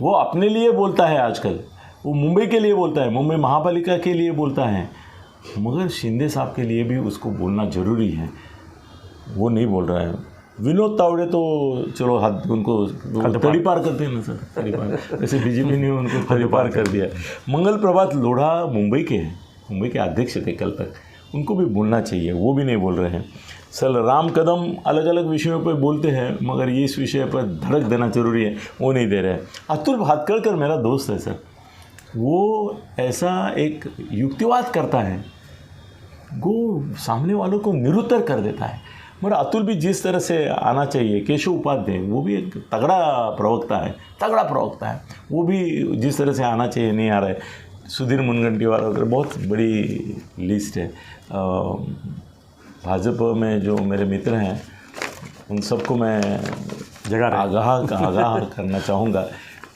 वो अपने लिए बोलता है आजकल, वो मुंबई के लिए बोलता है, मुंबई महापालिका के लिए बोलता है, मगर शिंदे साहब के लिए भी उसको बोलना ज़रूरी है, वो नहीं बोल रहा है। विनोद तावड़े तो चलो हद, उनको तड़ी पार करते हैं ना सर, तड़ी पार, वैसे बीजेपी ने उनको तड़ी पार कर दिया। मंगल प्रभात लोढ़ा मुंबई के हैं, मुंबई के अध्यक्ष थे कल तक, उनको भी बोलना चाहिए, वो भी नहीं बोल रहे हैं। सर राम कदम अलग अलग विषयों पर बोलते हैं, मगर ये इस विषय पर धड़क देना जरूरी है, वो नहीं दे रहे हैं। अतुल भातखळकर मेरा दोस्त है सर, वो ऐसा एक युक्तिवाद करता है, वो सामने वालों को निरुत्तर कर देता है। मगर अतुल भी जिस तरह से आना चाहिए, केशव उपाध्याय वो भी एक तगड़ा प्रवक्ता है, वो भी जिस तरह से आना चाहिए नहीं आ रहा है। सुधीर मुनगंटीवार वगैरह, बहुत बड़ी लिस्ट है। भाजपा में जो मेरे मित्र हैं उन सबको मैं आगाह करना चाहूँगा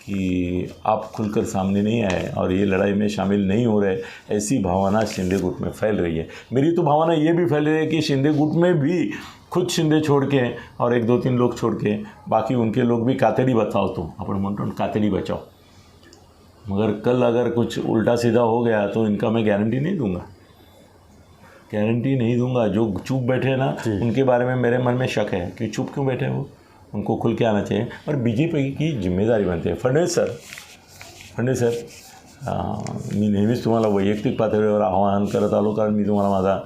कि आप खुलकर सामने नहीं आए और ये लड़ाई में शामिल नहीं हो रहे, ऐसी भावना शिंदे गुट में फैल रही है। मेरी तो भावना ये भी फैल रही है कि शिंदे गुट में भी खुद शिंदे छोड़ के और 1-2-3 लोग छोड़ के बाकी उनके लोग भी कातड़ी बचाओ, तो अपन म्हणतो कातड़ी बचाओ। मगर कल अगर कुछ उल्टा सीधा हो गया तो इनका मैं गारंटी नहीं दूंगा। जो चुप बैठे ना, उनके बारे में मेरे मन में शक है कि चुप क्यों बैठे वो, उनको खुल के आना चाहिए और बीजेपी की जिम्मेदारी बनते हैं। फडणवीस सर, मी नेहमीच तुम्हाला वैयक्तिक पातळीवर आवाहन करत आलो, कारण मी तुम्हाला माझा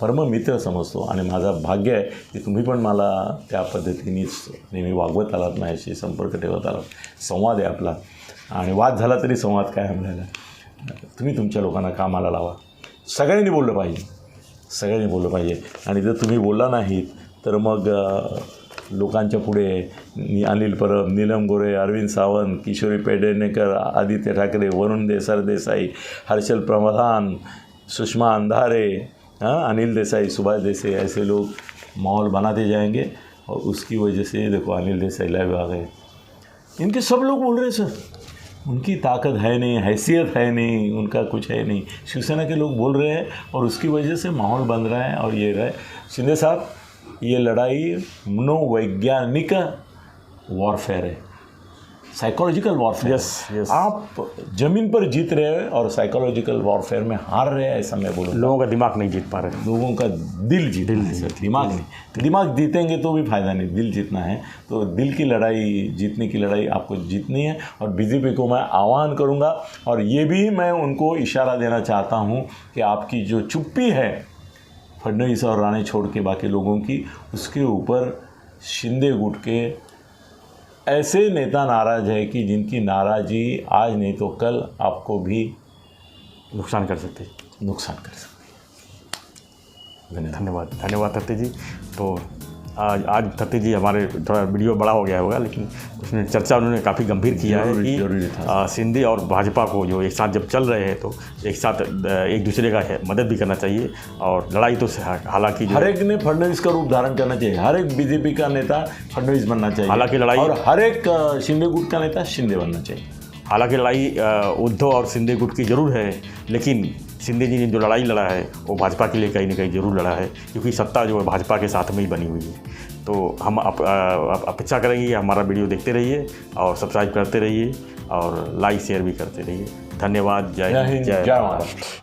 परम मित्र समजतो आणि माझं भाग्य आहे की तुम्ही पण मला त्या पद्धतीनेच नेहमी वागवत आलात, माझ्याशी संपर्क ठेवत आलात, संवाद आहे आपला, आणि वाद झाला तरी संवाद कायम राहिला। तुम्ही तुमच्या लोकांना कामाला लावा, सगळ्यांनी बोललं पाहिजे आणि जर तुम्ही बोलला नाहीत तर मग लोकांच्या पुढे अनिल परब, नीलम गोरे, अरविंद सावंत, किशोरी पेडणेकर, आदित्य ठाकरे, वरुण देसाई, हर्षल प्रधान, सुषमा अंधारे, अनिल देसाई, सुभाष देसाई, ऐसे लोग माहौल बनाते जाएंगे और उसकी वजह से देखो अनिल देसाई लाइव आ गए। इनके सब लोग बोल रहे हैं सर, उनकी ताकत है नहीं, हैसियत है नहीं, उनका कुछ है नहीं, शिवसेना के लोग बोल रहे हैं और उसकी वजह से माहौल बन रहा है। और ये रहे शिंदे साहब, ये लड़ाई मनोवैज्ञानिक वॉरफेयर है, साइकोलॉजिकल वॉरफेयर। यस। आप जमीन पर जीत रहे हैं और साइकोलॉजिकल वॉरफेयर में हार रहे हैं, ऐसा मैं बोलूँ। लोगों का दिमाग नहीं जीत पा रहे, लोगों का दिल जीतना है सर, दिमाग नहीं। दिमाग जीतेंगे तो भी फायदा नहीं, दिल जीतना है। तो दिल की लड़ाई, जीतने की लड़ाई आपको जीतनी है। और बीजेपी को मैं आह्वान करूँगा और ये भी मैं उनको इशारा देना चाहता हूँ कि आपकी जो चुप्पी है फडणवीस और राणे छोड़ के बाकी लोगों की, उसके ऊपर शिंदे गुट के ऐसे नेता नाराज है कि जिनकी नाराज़गी आज नहीं तो कल आपको भी नुकसान कर सकते। धन्यवाद तत्ते जी। तो आज तत्ते जी हमारे थोड़ा वीडियो बड़ा हो गया होगा, लेकिन उसने चर्चा उन्होंने काफ़ी गंभीर किया है कि शिंदे और भाजपा को जो एक साथ जब चल रहे हैं तो एक साथ एक दूसरे का मदद भी करना चाहिए। और लड़ाई तो हालांकि हर एक ने फडणवीस का रूप धारण करना चाहिए, हर एक बीजेपी का नेता फडणवीस बनना चाहिए, हालांकि लड़ाई, और हर एक शिंदे गुट का नेता शिंदे बनना चाहिए। हालांकि लड़ाई उद्धव और शिंदे गुट की ज़रूर है, लेकिन शिंदे जी ने जो लड़ाई लड़ा है वो भाजपा के लिए कहीं ना कहीं ज़रूर लड़ा है, क्योंकि सत्ता जो है भाजपा के साथ में ही बनी हुई है। तो हम अपेक्षा करेंगे हमारा वीडियो देखते रहिए और सब्सक्राइब करते रहिए और लाइक शेयर भी करते रहिए। धन्यवाद। जय हिंद, जय महाराष्ट्र।